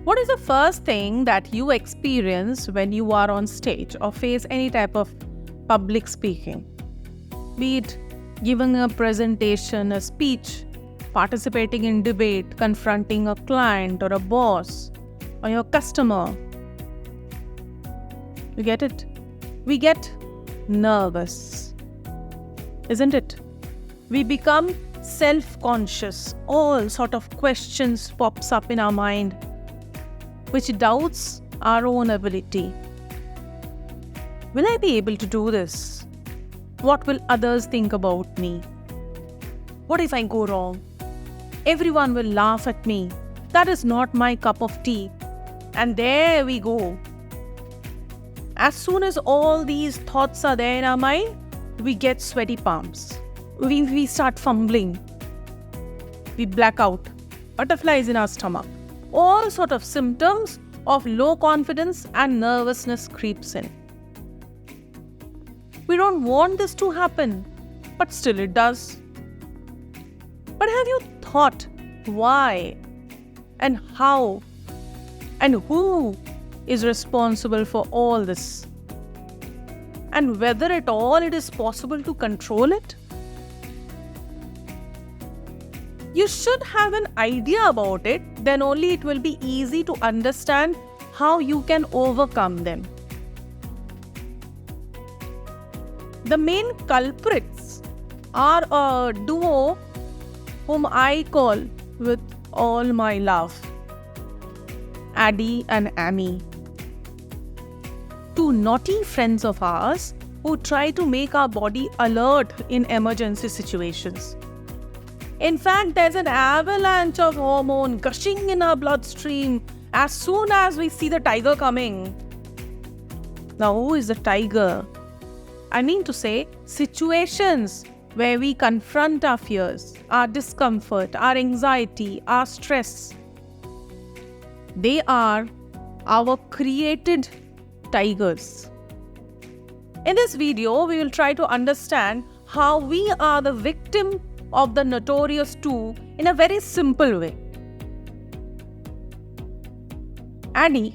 What is the first thing that you experience when you are on stage or face any type of public speaking? Be it giving a presentation, a speech, participating in debate, confronting a client or a boss or your customer. You get it? We get nervous, isn't it? We become self-conscious. All sort of questions pops up in our mind, which doubts our own ability. Will I be able to do this? What will others think about me? What if I go wrong? Everyone will laugh at me. That is not my cup of tea. And there we go. As soon as all these thoughts are there in our mind, we get sweaty palms. We start fumbling. We black out. Butterflies in our stomach. All sort of symptoms of low confidence and nervousness creeps in. We don't want this to happen, but still it does. But have you thought why and how and who is responsible for all this? And whether at all it is possible to control it? You should have an idea about it, then only it will be easy to understand how you can overcome them. The main culprits are a duo whom I call with all my love, Addie and Amy. Two naughty friends of ours who try to make our body alert in emergency situations. In fact, there's an avalanche of hormone gushing in our bloodstream as soon as we see the tiger coming. Now, who is the tiger? I mean to say, situations where we confront our fears, our discomfort, our anxiety, our stress. They are our created tigers. In this video, we will try to understand how we are the victim of the notorious two in a very simple way. Addie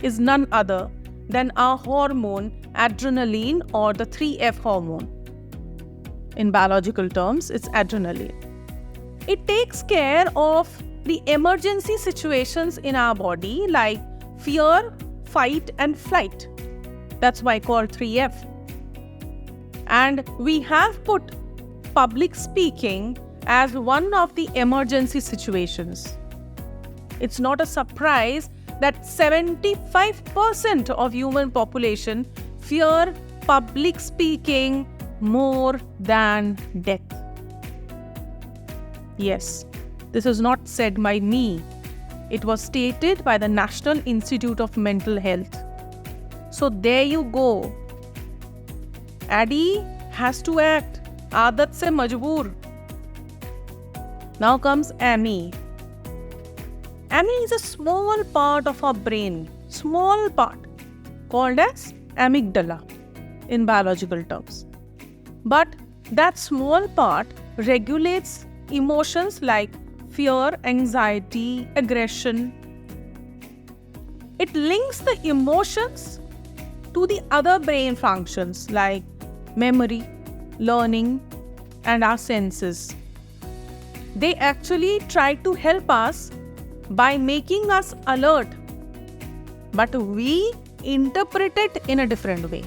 is none other than our hormone adrenaline, or the 3F hormone. In biological terms, it's adrenaline. It takes care of the emergency situations in our body like fear, fight and flight. That's why called 3F. And we have put public speaking as one of the emergency situations. It's not a surprise that 75% of human population fear public speaking more than death. Yes, this is not said by me. It was stated by the National Institute of Mental Health. So there you go. Addie has to act. Aadat se majboor. Now comes Amy. Amy is a small part of our brain, small part, called as amygdala in biological terms. But that small part regulates emotions like fear, anxiety, aggression. It links the emotions to the other brain functions like memory, learning, and our senses. They actually try to help us by making us alert, but we interpret it in a different way.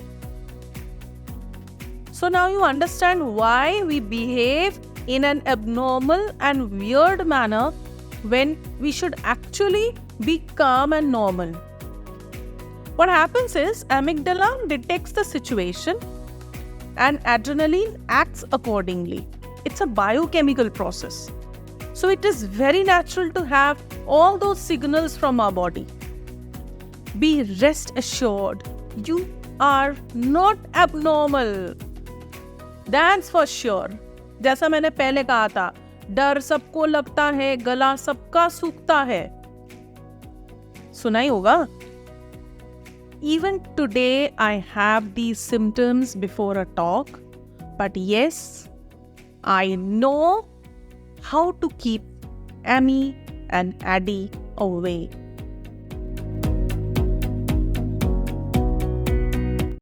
So now you understand why we behave in an abnormal and weird manner when we should actually be calm and normal. What happens is amygdala detects the situation and adrenaline acts accordingly. It's a biochemical process. So it is very natural to have all those signals from our body. Be rest assured, you are not abnormal. That's for sure. जैसा मैंने पहले कहा था, डर सबको लगता है, गला सबका सूखता है. सुना ही होगा. Even today, I have these symptoms before a talk, but yes, I know how to keep Amy and Addie away.